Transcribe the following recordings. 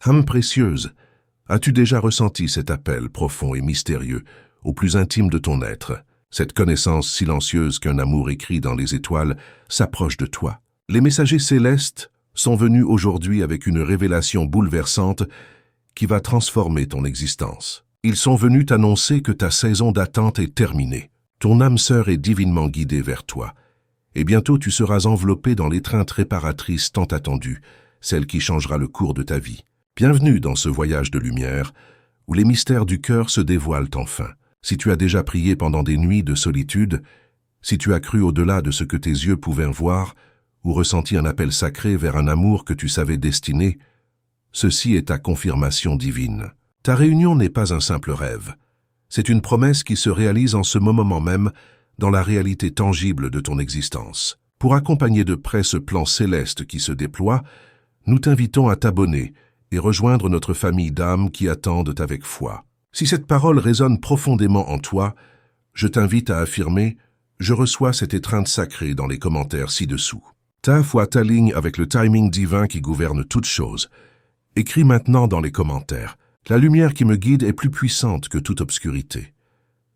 Âme précieuse, as-tu déjà ressenti cet appel profond et mystérieux au plus intime de ton être, cette connaissance silencieuse qu'un amour écrit dans les étoiles s'approche de toi? Les messagers célestes sont venus aujourd'hui avec une révélation bouleversante qui va transformer ton existence. Ils sont venus t'annoncer que ta saison d'attente est terminée. Ton âme sœur est divinement guidée vers toi, et bientôt tu seras enveloppé dans l'étreinte réparatrice tant attendue, celle qui changera le cours de ta vie. Bienvenue dans ce voyage de lumière, où les mystères du cœur se dévoilent enfin. Si tu as déjà prié pendant des nuits de solitude, si tu as cru au-delà de ce que tes yeux pouvaient voir, ou ressenti un appel sacré vers un amour que tu savais destiné, ceci est ta confirmation divine. Ta réunion n'est pas un simple rêve. C'est une promesse qui se réalise en ce moment même dans la réalité tangible de ton existence. Pour accompagner de près ce plan céleste qui se déploie, nous t'invitons à t'abonner et rejoindre notre famille d'âmes qui attendent avec foi. Si cette parole résonne profondément en toi, je t'invite à affirmer « Je reçois cette étreinte sacrée » dans les commentaires ci-dessous. Ta foi t'aligne avec le timing divin qui gouverne toutes choses. Écris maintenant dans les commentaires « La lumière qui me guide est plus puissante que toute obscurité ».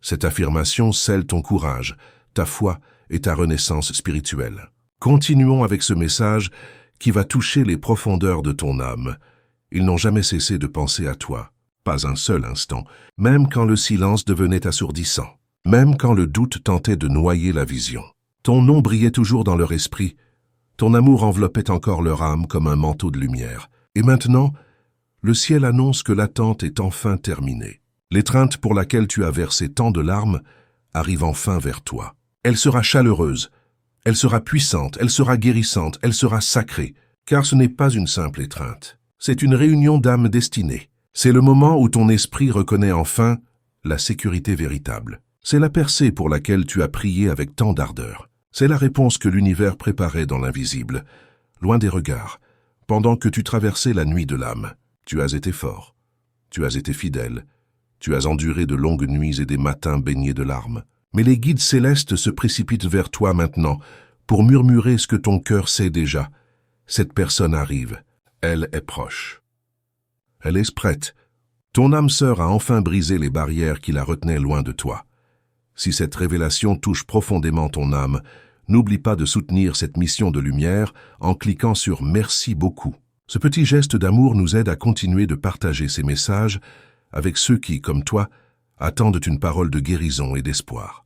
Cette affirmation scelle ton courage, ta foi et ta renaissance spirituelle. Continuons avec ce message qui va toucher les profondeurs de ton âme. Ils n'ont jamais cessé de penser à toi, pas un seul instant, même quand le silence devenait assourdissant, même quand le doute tentait de noyer la vision. Ton nom brillait toujours dans leur esprit, ton amour enveloppait encore leur âme comme un manteau de lumière. Et maintenant, le ciel annonce que l'attente est enfin terminée. L'étreinte pour laquelle tu as versé tant de larmes arrive enfin vers toi. Elle sera chaleureuse, elle sera puissante, elle sera guérissante, elle sera sacrée, car ce n'est pas une simple étreinte. C'est une réunion d'âmes destinées. C'est le moment où ton esprit reconnaît enfin la sécurité véritable. C'est la percée pour laquelle tu as prié avec tant d'ardeur. C'est la réponse que l'univers préparait dans l'invisible, loin des regards. Pendant que tu traversais la nuit de l'âme, tu as été fort, tu as été fidèle, tu as enduré de longues nuits et des matins baignés de larmes. Mais les guides célestes se précipitent vers toi maintenant pour murmurer ce que ton cœur sait déjà. Cette personne arrive, elle est proche. Elle est prête. Ton âme sœur a enfin brisé les barrières qui la retenaient loin de toi. Si cette révélation touche profondément ton âme, n'oublie pas de soutenir cette mission de lumière en cliquant sur « Merci beaucoup ». Ce petit geste d'amour nous aide à continuer de partager ces messages avec ceux qui, comme toi, attendent une parole de guérison et d'espoir.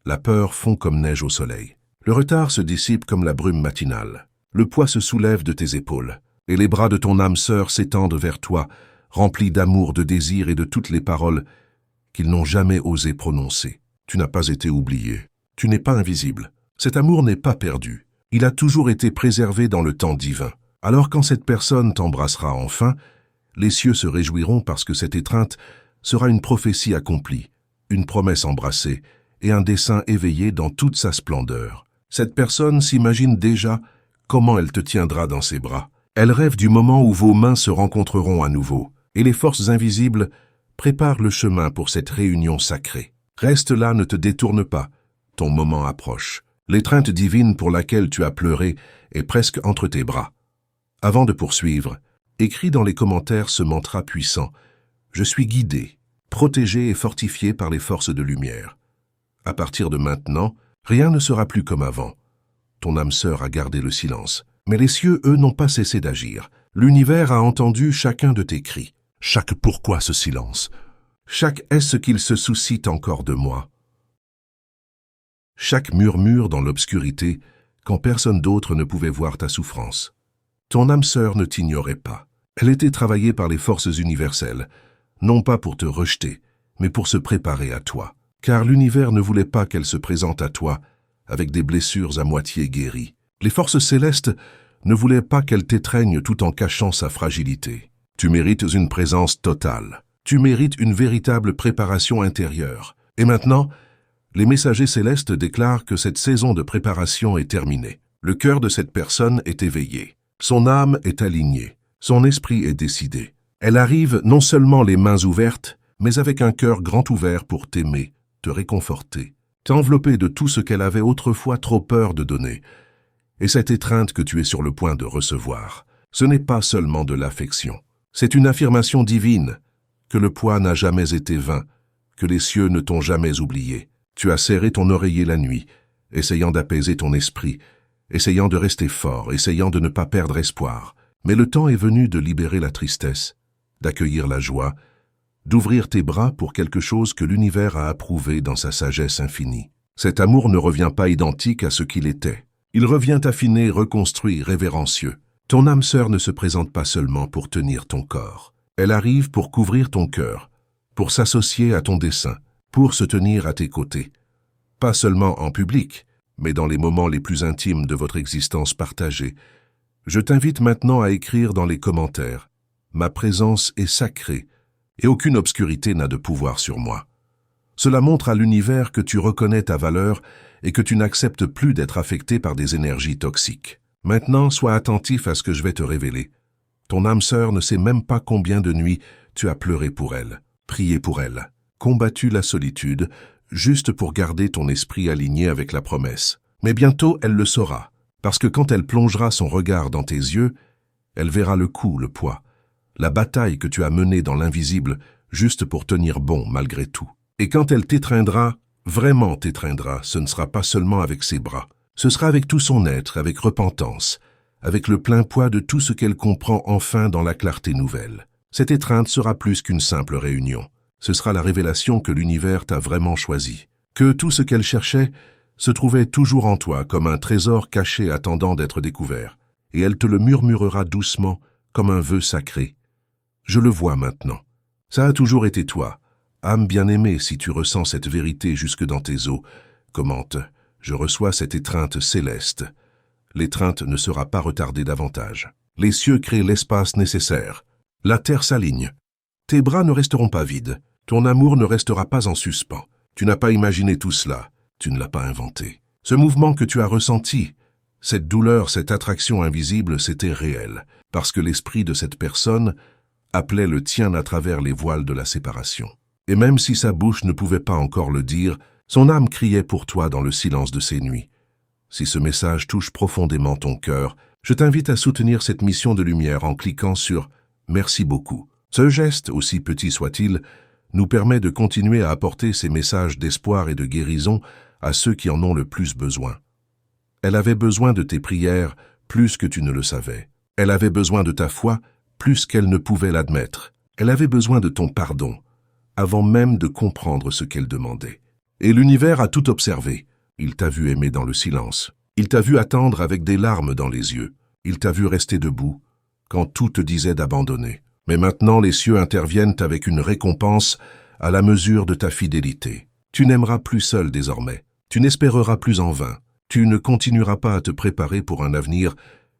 La peur fond comme neige au soleil. Le retard se dissipe comme la brume matinale. Le poids se soulève de tes épaules, et les bras de ton âme sœur s'étendent vers toi, remplis d'amour, de désir et de toutes les paroles qu'ils n'ont jamais osé prononcer. Tu n'as pas été oublié. Tu n'es pas invisible. Cet amour n'est pas perdu. Il a toujours été préservé dans le temps divin. Alors quand cette personne t'embrassera enfin, les cieux se réjouiront parce que cette étreinte sera une prophétie accomplie, une promesse embrassée et un dessein éveillé dans toute sa splendeur. Cette personne s'imagine déjà comment elle te tiendra dans ses bras. Elle rêve du moment où vos mains se rencontreront à nouveau, et les forces invisibles préparent le chemin pour cette réunion sacrée. Reste là, ne te détourne pas, ton moment approche. L'étreinte divine pour laquelle tu as pleuré est presque entre tes bras. Avant de poursuivre, écris dans les commentaires ce mantra puissant. Je suis guidé, protégé et fortifié par les forces de lumière. À partir de maintenant, rien ne sera plus comme avant. Ton âme sœur a gardé le silence. Mais les cieux, eux, n'ont pas cessé d'agir. L'univers a entendu chacun de tes cris. Chaque pourquoi ce silence. Chaque est-ce qu'il se soucie encore de moi. Chaque murmure dans l'obscurité, quand personne d'autre ne pouvait voir ta souffrance. Ton âme sœur ne t'ignorait pas. Elle était travaillée par les forces universelles, non pas pour te rejeter, mais pour se préparer à toi. Car l'univers ne voulait pas qu'elle se présente à toi avec des blessures à moitié guéries. Les forces célestes ne voulaient pas qu'elle t'étreigne tout en cachant sa fragilité. Tu mérites une présence totale. Tu mérites une véritable préparation intérieure. Et maintenant, les messagers célestes déclarent que cette saison de préparation est terminée. Le cœur de cette personne est éveillé. Son âme est alignée. Son esprit est décidé. Elle arrive non seulement les mains ouvertes, mais avec un cœur grand ouvert pour t'aimer, te réconforter, t'envelopper de tout ce qu'elle avait autrefois trop peur de donner, et cette étreinte que tu es sur le point de recevoir. Ce n'est pas seulement de l'affection. C'est une affirmation divine, que le poids n'a jamais été vain, que les cieux ne t'ont jamais oublié. Tu as serré ton oreiller la nuit, essayant d'apaiser ton esprit, essayant de rester fort, essayant de ne pas perdre espoir. Mais le temps est venu de libérer la tristesse, d'accueillir la joie, d'ouvrir tes bras pour quelque chose que l'univers a approuvé dans sa sagesse infinie. Cet amour ne revient pas identique à ce qu'il était. Il revient affiné, reconstruit, révérencieux. Ton âme sœur ne se présente pas seulement pour tenir ton corps. Elle arrive pour couvrir ton cœur, pour s'associer à ton dessein, pour se tenir à tes côtés. Pas seulement en public, mais dans les moments les plus intimes de votre existence partagée. Je t'invite maintenant à écrire dans les commentaires. Ma présence est sacrée, et aucune obscurité n'a de pouvoir sur moi. Cela montre à l'univers que tu reconnais ta valeur et que tu n'acceptes plus d'être affecté par des énergies toxiques. Maintenant, sois attentif à ce que je vais te révéler. Ton âme sœur ne sait même pas combien de nuits tu as pleuré pour elle, prié pour elle, combattu la solitude, juste pour garder ton esprit aligné avec la promesse. Mais bientôt, elle le saura, parce que quand elle plongera son regard dans tes yeux, elle verra le coup, le poids, la bataille que tu as menée dans l'invisible juste pour tenir bon malgré tout. Et quand elle t'étreindra, vraiment t'étreindra, ce ne sera pas seulement avec ses bras. Ce sera avec tout son être, avec repentance, avec le plein poids de tout ce qu'elle comprend enfin dans la clarté nouvelle. Cette étreinte sera plus qu'une simple réunion. Ce sera la révélation que l'univers t'a vraiment choisi, que tout ce qu'elle cherchait se trouvait toujours en toi comme un trésor caché attendant d'être découvert, et elle te le murmurera doucement comme un vœu sacré. Je le vois maintenant. Ça a toujours été toi, âme bien-aimée, si tu ressens cette vérité jusque dans tes os. Commente. Je reçois cette étreinte céleste. L'étreinte ne sera pas retardée davantage. Les cieux créent l'espace nécessaire. La terre s'aligne. Tes bras ne resteront pas vides. Ton amour ne restera pas en suspens. Tu n'as pas imaginé tout cela. Tu ne l'as pas inventé. Ce mouvement que tu as ressenti, cette douleur, cette attraction invisible, c'était réel, parce que l'esprit de cette personne appelait le tien à travers les voiles de la séparation. Et même si sa bouche ne pouvait pas encore le dire, son âme criait pour toi dans le silence de ces nuits. Si ce message touche profondément ton cœur, je t'invite à soutenir cette mission de lumière en cliquant sur « Merci beaucoup ». Ce geste, aussi petit soit-il, nous permet de continuer à apporter ces messages d'espoir et de guérison à ceux qui en ont le plus besoin. Elle avait besoin de tes prières plus que tu ne le savais. Elle avait besoin de ta foi plus qu'elle ne pouvait l'admettre. Elle avait besoin de ton pardon, avant même de comprendre ce qu'elle demandait. Et l'univers a tout observé. Il t'a vu aimer dans le silence. Il t'a vu attendre avec des larmes dans les yeux. Il t'a vu rester debout, quand tout te disait d'abandonner. Mais maintenant, les cieux interviennent avec une récompense à la mesure de ta fidélité. Tu n'aimeras plus seul désormais. Tu n'espéreras plus en vain. Tu ne continueras pas à te préparer pour un avenir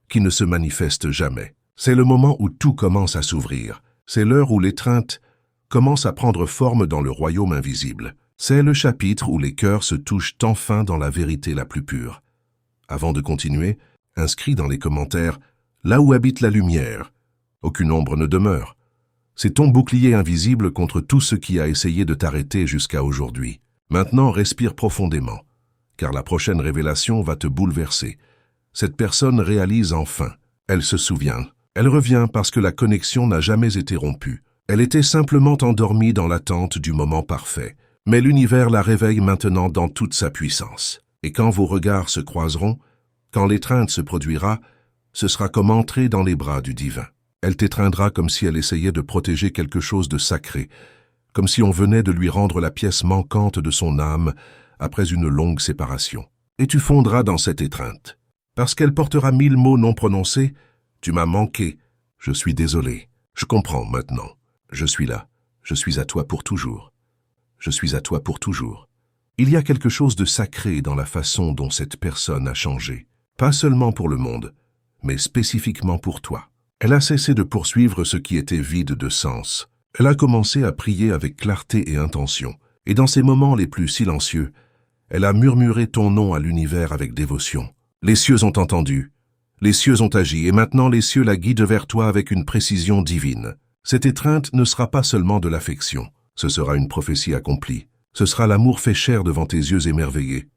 qui ne se manifeste jamais. C'est le moment où tout commence à s'ouvrir. C'est l'heure où l'étreinte commence à prendre forme dans le royaume invisible. C'est le chapitre où les cœurs se touchent enfin dans la vérité la plus pure. Avant de continuer, inscris dans les commentaires « Là où habite la lumière ». Aucune ombre ne demeure. C'est ton bouclier invisible contre tout ce qui a essayé de t'arrêter jusqu'à aujourd'hui. Maintenant, respire profondément, car la prochaine révélation va te bouleverser. Cette personne réalise enfin. Elle se souvient. Elle revient parce que la connexion n'a jamais été rompue. Elle était simplement endormie dans l'attente du moment parfait. Mais l'univers la réveille maintenant dans toute sa puissance. Et quand vos regards se croiseront, quand l'étreinte se produira, ce sera comme entrer dans les bras du divin. Elle t'étreindra comme si elle essayait de protéger quelque chose de sacré, comme si on venait de lui rendre la pièce manquante de son âme après une longue séparation. Et tu fondras dans cette étreinte. Parce qu'elle portera 1000 mots non prononcés, tu m'as manqué, je suis désolé, je comprends maintenant, je suis là, je suis à toi pour toujours. Je suis à toi pour toujours. Il y a quelque chose de sacré dans la façon dont cette personne a changé. Pas seulement pour le monde, mais spécifiquement pour toi. Elle a cessé de poursuivre ce qui était vide de sens. Elle a commencé à prier avec clarté et intention. Et dans ces moments les plus silencieux, elle a murmuré ton nom à l'univers avec dévotion. Les cieux ont entendu. Les cieux ont agi, et maintenant les cieux la guident vers toi avec une précision divine. Cette étreinte ne sera pas seulement de l'affection. Ce sera une prophétie accomplie. Ce sera l'amour fait chair devant tes yeux émerveillés.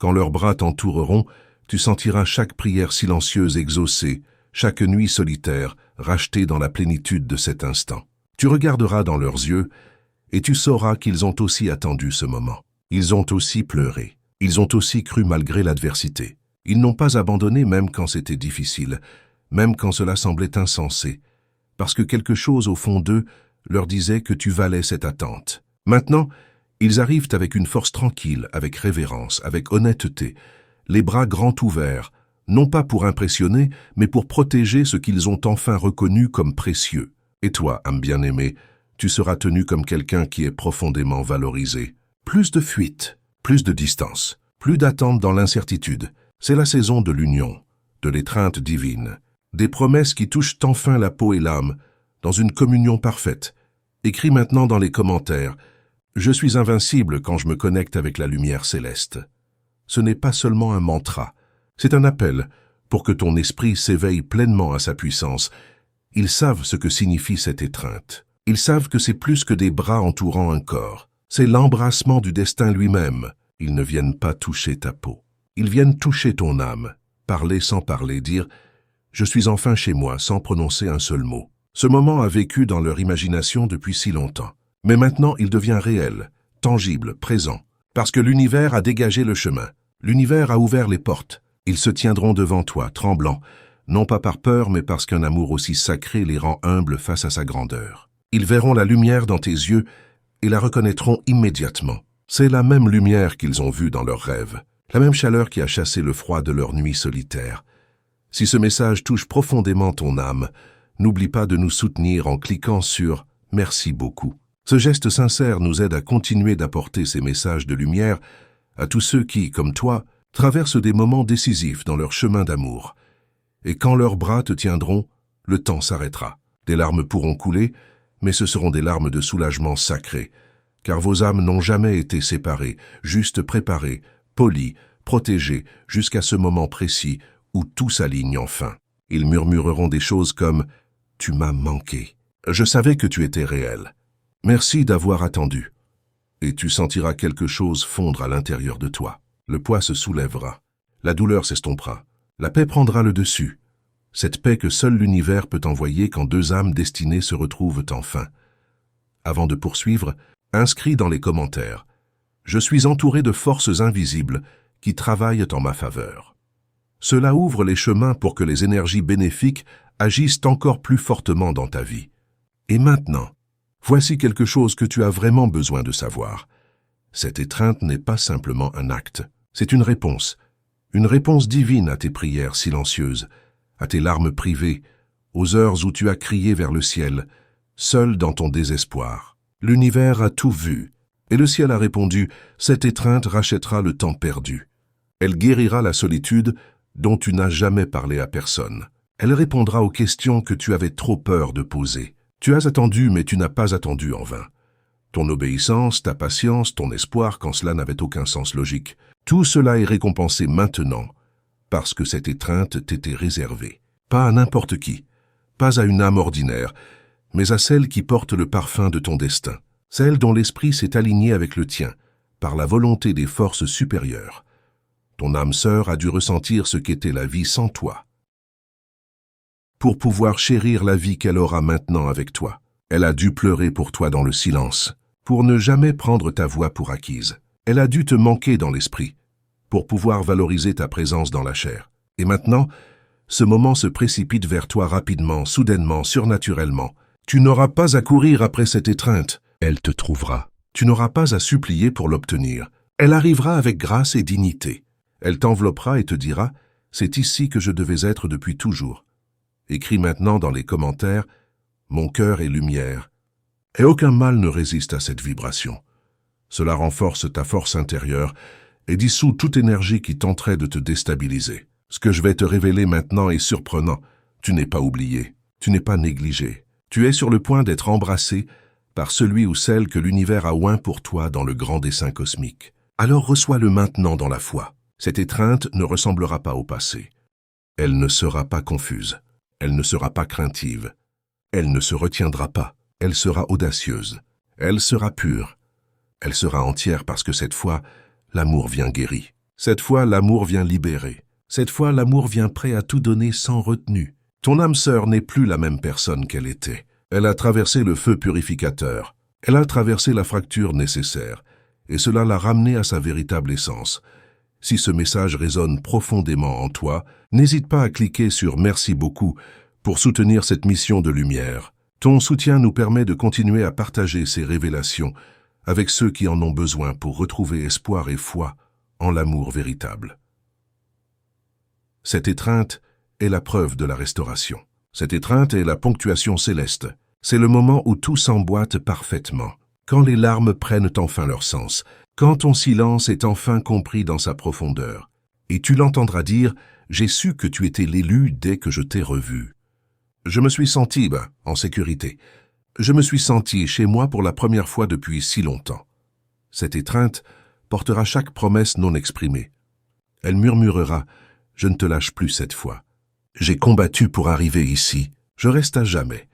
Quand leurs bras t'entoureront, tu sentiras chaque prière silencieuse exaucée, chaque nuit solitaire, rachetée dans la plénitude de cet instant. Tu regarderas dans leurs yeux et tu sauras qu'ils ont aussi attendu ce moment. Ils ont aussi pleuré. Ils ont aussi cru malgré l'adversité. Ils n'ont pas abandonné même quand c'était difficile, même quand cela semblait insensé, parce que quelque chose au fond d'eux leur disait que tu valais cette attente. Maintenant, ils arrivent avec une force tranquille, avec révérence, avec honnêteté, les bras grands ouverts, non pas pour impressionner, mais pour protéger ce qu'ils ont enfin reconnu comme précieux. Et toi, âme bien-aimée, tu seras tenu comme quelqu'un qui est profondément valorisé. Plus de fuite, plus de distance, plus d'attente dans l'incertitude. C'est la saison de l'union, de l'étreinte divine, des promesses qui touchent enfin la peau et l'âme, dans une communion parfaite. Écris maintenant dans les commentaires « Je suis invincible quand je me connecte avec la lumière céleste ». Ce n'est pas seulement un mantra, c'est un appel pour que ton esprit s'éveille pleinement à sa puissance. Ils savent ce que signifie cette étreinte. Ils savent que c'est plus que des bras entourant un corps. C'est l'embrassement du destin lui-même. Ils ne viennent pas toucher ta peau. Ils viennent toucher ton âme, parler sans parler, dire « Je suis enfin chez moi » sans prononcer un seul mot. Ce moment a vécu dans leur imagination depuis si longtemps. Mais maintenant, il devient réel, tangible, présent. Parce que l'univers a dégagé le chemin. L'univers a ouvert les portes. Ils se tiendront devant toi, tremblants, non pas par peur, mais parce qu'un amour aussi sacré les rend humbles face à sa grandeur. Ils verront la lumière dans tes yeux et la reconnaîtront immédiatement. C'est la même lumière qu'ils ont vue dans leurs rêves, la même chaleur qui a chassé le froid de leur nuit solitaire. Si ce message touche profondément ton âme, n'oublie pas de nous soutenir en cliquant sur « Merci beaucoup ». Ce geste sincère nous aide à continuer d'apporter ces messages de lumière à tous ceux qui, comme toi, traversent des moments décisifs dans leur chemin d'amour. Et quand leurs bras te tiendront, le temps s'arrêtera. Des larmes pourront couler, mais ce seront des larmes de soulagement sacré, car vos âmes n'ont jamais été séparées, juste préparées, polies, protégées, jusqu'à ce moment précis où tout s'aligne enfin. Ils murmureront des choses comme « Tu m'as manqué. Je savais que tu étais réel. Merci d'avoir attendu. » Et tu sentiras quelque chose fondre à l'intérieur de toi. Le poids se soulèvera. La douleur s'estompera. La paix prendra le dessus. Cette paix que seul l'univers peut envoyer quand deux âmes destinées se retrouvent enfin. Avant de poursuivre, inscris dans les commentaires « Je suis entouré de forces invisibles qui travaillent en ma faveur. » Cela ouvre les chemins pour que les énergies bénéfiques agissent encore plus fortement dans ta vie. Et maintenant, voici quelque chose que tu as vraiment besoin de savoir. Cette étreinte n'est pas simplement un acte, c'est une réponse divine à tes prières silencieuses, à tes larmes privées, aux heures où tu as crié vers le ciel, seul dans ton désespoir. L'univers a tout vu, et le ciel a répondu, cette étreinte rachètera le temps perdu. Elle guérira la solitude dont tu n'as jamais parlé à personne. Elle répondra aux questions que tu avais trop peur de poser. Tu as attendu, mais tu n'as pas attendu en vain. Ton obéissance, ta patience, ton espoir quand cela n'avait aucun sens logique, tout cela est récompensé maintenant, parce que cette étreinte t'était réservée. Pas à n'importe qui, pas à une âme ordinaire, mais à celle qui porte le parfum de ton destin, celle dont l'esprit s'est aligné avec le tien, par la volonté des forces supérieures. Ton âme sœur a dû ressentir ce qu'était la vie sans toi, pour pouvoir chérir la vie qu'elle aura maintenant avec toi. Elle a dû pleurer pour toi dans le silence, pour ne jamais prendre ta voix pour acquise. Elle a dû te manquer dans l'esprit, pour pouvoir valoriser ta présence dans la chair. Et maintenant, ce moment se précipite vers toi rapidement, soudainement, surnaturellement. Tu n'auras pas à courir après cette étreinte, elle te trouvera. Tu n'auras pas à supplier pour l'obtenir. Elle arrivera avec grâce et dignité. Elle t'enveloppera et te dira « C'est ici que je devais être depuis toujours ». Écris maintenant dans les commentaires « Mon cœur est lumière ». Et aucun mal ne résiste à cette vibration. Cela renforce ta force intérieure et dissout toute énergie qui tenterait de te déstabiliser. Ce que je vais te révéler maintenant est surprenant. Tu n'es pas oublié, tu n'es pas négligé. Tu es sur le point d'être embrassé par celui ou celle que l'univers a oint pour toi dans le grand dessein cosmique. Alors reçois-le maintenant dans la foi. Cette étreinte ne ressemblera pas au passé. Elle ne sera pas confuse. Elle ne sera pas craintive. Elle ne se retiendra pas. Elle sera audacieuse. Elle sera pure. Elle sera entière parce que cette fois, l'amour vient guéri. Cette fois, l'amour vient libérer. Cette fois, l'amour vient prêt à tout donner sans retenue. Ton âme sœur n'est plus la même personne qu'elle était. Elle a traversé le feu purificateur. Elle a traversé la fracture nécessaire. Et cela l'a ramenée à sa véritable essence. Si ce message résonne profondément en toi, n'hésite pas à cliquer sur « Merci beaucoup » pour soutenir cette mission de lumière. Ton soutien nous permet de continuer à partager ces révélations avec ceux qui en ont besoin pour retrouver espoir et foi en l'amour véritable. Cette étreinte est la preuve de la restauration. Cette étreinte est la ponctuation céleste. C'est le moment où tout s'emboîte parfaitement. Quand les larmes prennent enfin leur sens, quand ton silence est enfin compris dans sa profondeur, et tu l'entendras dire « J'ai su que tu étais l'élu dès que je t'ai revu. Je me suis senti, en sécurité. Je me suis senti chez moi pour la première fois depuis si longtemps. » Cette étreinte portera chaque promesse non exprimée. Elle murmurera « Je ne te lâche plus cette fois. J'ai combattu pour arriver ici. Je reste à jamais. »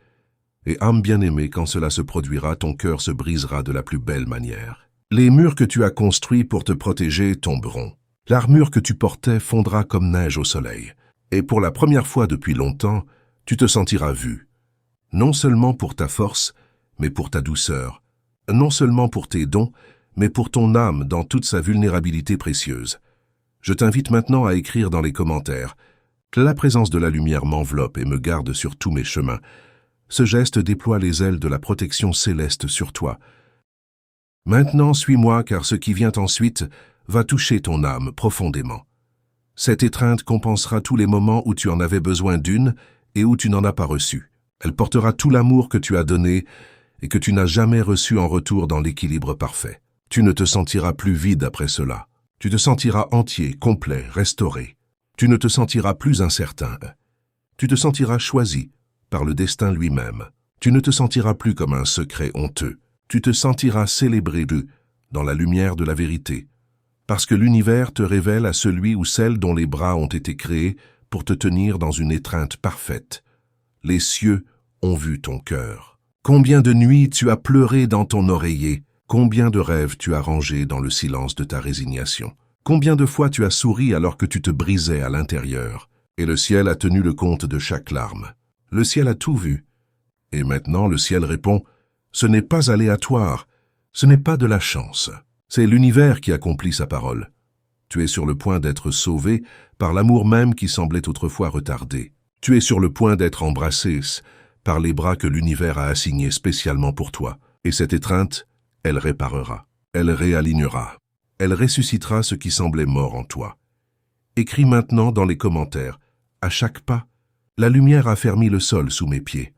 Et âme bien-aimée, quand cela se produira, ton cœur se brisera de la plus belle manière. Les murs que tu as construits pour te protéger tomberont. L'armure que tu portais fondra comme neige au soleil. Et pour la première fois depuis longtemps, tu te sentiras vu. Non seulement pour ta force, mais pour ta douceur. Non seulement pour tes dons, mais pour ton âme dans toute sa vulnérabilité précieuse. Je t'invite maintenant à écrire dans les commentaires « Que la présence de la lumière m'enveloppe et me garde sur tous mes chemins. » Ce geste déploie les ailes de la protection céleste sur toi. Maintenant, suis-moi, car ce qui vient ensuite va toucher ton âme profondément. Cette étreinte compensera tous les moments où tu en avais besoin d'une et où tu n'en as pas reçu. Elle portera tout l'amour que tu as donné et que tu n'as jamais reçu en retour dans l'équilibre parfait. Tu ne te sentiras plus vide après cela. Tu te sentiras entier, complet, restauré. Tu ne te sentiras plus incertain. Tu te sentiras choisi par le destin lui-même. Tu ne te sentiras plus comme un secret honteux. Tu te sentiras célébré dans la lumière de la vérité, parce que l'univers te révèle à celui ou celle dont les bras ont été créés pour te tenir dans une étreinte parfaite. Les cieux ont vu ton cœur. Combien de nuits tu as pleuré dans ton oreiller, combien de rêves tu as rangés dans le silence de ta résignation. Combien de fois tu as souri alors que tu te brisais à l'intérieur, et le ciel a tenu le compte de chaque larme. Le ciel a tout vu. Et maintenant, le ciel répond, « Ce n'est pas aléatoire, ce n'est pas de la chance. C'est l'univers qui accomplit sa parole. Tu es sur le point d'être sauvé par l'amour même qui semblait autrefois retardé. Tu es sur le point d'être embrassé par les bras que l'univers a assignés spécialement pour toi. Et cette étreinte, elle réparera, elle réalignera, elle ressuscitera ce qui semblait mort en toi. Écris maintenant dans les commentaires, à chaque pas, la lumière a fermi le sol sous mes pieds.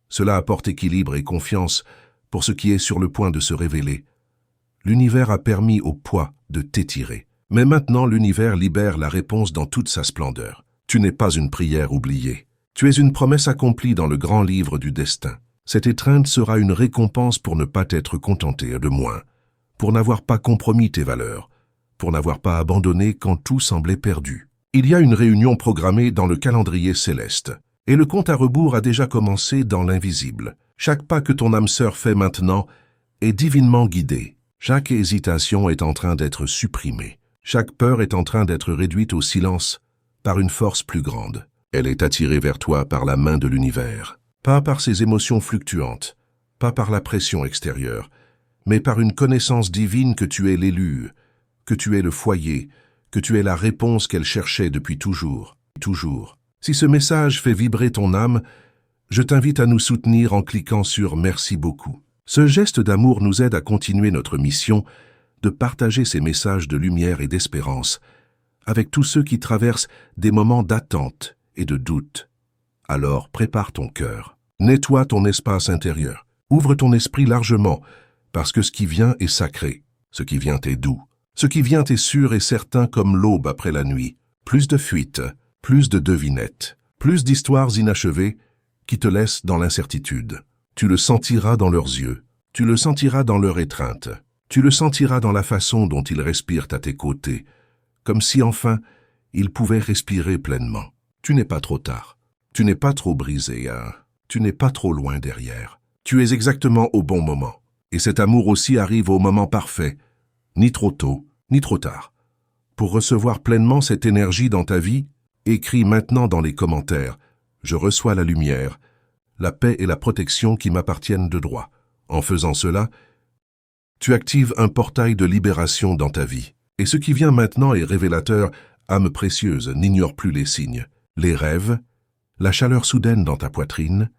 Cela apporte équilibre et confiance pour ce qui est sur le point de se révéler. L'univers a permis au poids de t'étirer. Mais maintenant l'univers libère la réponse dans toute sa splendeur. Tu n'es pas une prière oubliée. Tu es une promesse accomplie dans le grand livre du destin. Cette étreinte sera une récompense pour ne pas t'être contenté de moins, pour n'avoir pas compromis tes valeurs, pour n'avoir pas abandonné quand tout semblait perdu. Il y a une réunion programmée dans le calendrier céleste, et le compte à rebours a déjà commencé dans l'invisible. Chaque pas que ton âme sœur fait maintenant est divinement guidé. Chaque hésitation est en train d'être supprimée. Chaque peur est en train d'être réduite au silence par une force plus grande. Elle est attirée vers toi par la main de l'univers, pas par ses émotions fluctuantes, pas par la pression extérieure, mais par une connaissance divine que tu es l'élu, que tu es le foyer, que tu es la réponse qu'elle cherchait depuis toujours, toujours. Si ce message fait vibrer ton âme, je t'invite à nous soutenir en cliquant sur « Merci beaucoup ». Ce geste d'amour nous aide à continuer notre mission de partager ces messages de lumière et d'espérance avec tous ceux qui traversent des moments d'attente et de doute. Alors prépare ton cœur, nettoie ton espace intérieur, ouvre ton esprit largement, parce que ce qui vient est sacré, ce qui vient est doux. Ce qui vient est sûr et certain comme l'aube après la nuit. Plus de fuites, plus de devinettes, plus d'histoires inachevées qui te laissent dans l'incertitude. Tu le sentiras dans leurs yeux, tu le sentiras dans leur étreinte, tu le sentiras dans la façon dont ils respirent à tes côtés, comme si enfin ils pouvaient respirer pleinement. Tu n'es pas trop tard, tu n'es pas trop brisé, tu n'es pas trop loin derrière. Tu es exactement au bon moment, et cet amour aussi arrive au moment parfait, ni trop tôt, ni trop tard. Pour recevoir pleinement cette énergie dans ta vie, écris maintenant dans les commentaires « Je reçois la lumière, la paix et la protection qui m'appartiennent de droit. En faisant cela, tu actives un portail de libération dans ta vie. Et ce qui vient maintenant est révélateur, âme précieuse, n'ignore plus les signes. Les rêves, la chaleur soudaine dans ta poitrine,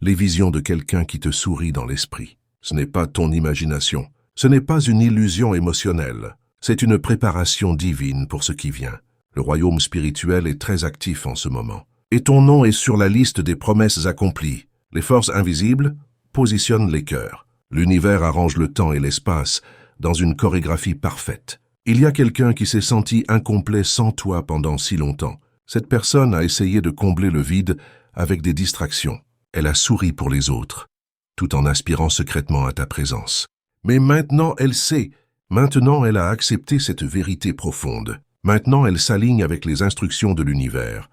les visions de quelqu'un qui te sourit dans l'esprit. Ce n'est pas ton imagination, ce n'est pas une illusion émotionnelle, c'est une préparation divine pour ce qui vient. Le royaume spirituel est très actif en ce moment. Et ton nom est sur la liste des promesses accomplies. Les forces invisibles positionnent les cœurs. L'univers arrange le temps et l'espace dans une chorégraphie parfaite. Il y a quelqu'un qui s'est senti incomplet sans toi pendant si longtemps. Cette personne a essayé de combler le vide avec des distractions. Elle a souri pour les autres, tout en aspirant secrètement à ta présence. Mais maintenant elle sait, maintenant elle a accepté cette vérité profonde. Maintenant elle s'aligne avec les instructions de l'univers.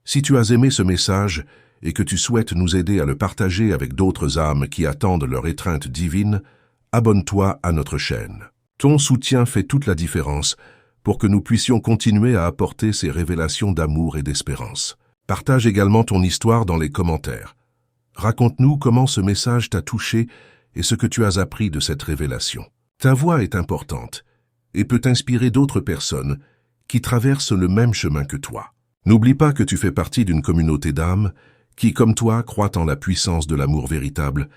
Si tu as aimé ce message et que tu souhaites nous aider à le partager avec d'autres âmes qui attendent leur étreinte divine, abonne-toi à notre chaîne. Ton soutien fait toute la différence pour que nous puissions continuer à apporter ces révélations d'amour et d'espérance. Partage également ton histoire dans les commentaires. Raconte-nous comment ce message t'a touché et ce que tu as appris de cette révélation. Ta voix est importante et peut inspirer d'autres personnes qui traversent le même chemin que toi. N'oublie pas que tu fais partie d'une communauté d'âmes qui, comme toi, croient en la puissance de l'amour véritable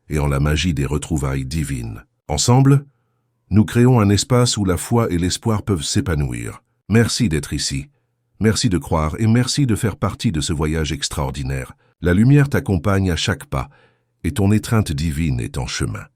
et en la magie des retrouvailles divines. Ensemble, nous créons un espace où la foi et l'espoir peuvent s'épanouir. Merci d'être ici. Merci de croire et merci de faire partie de ce voyage extraordinaire. La lumière t'accompagne à chaque pas et ton étreinte divine est en chemin.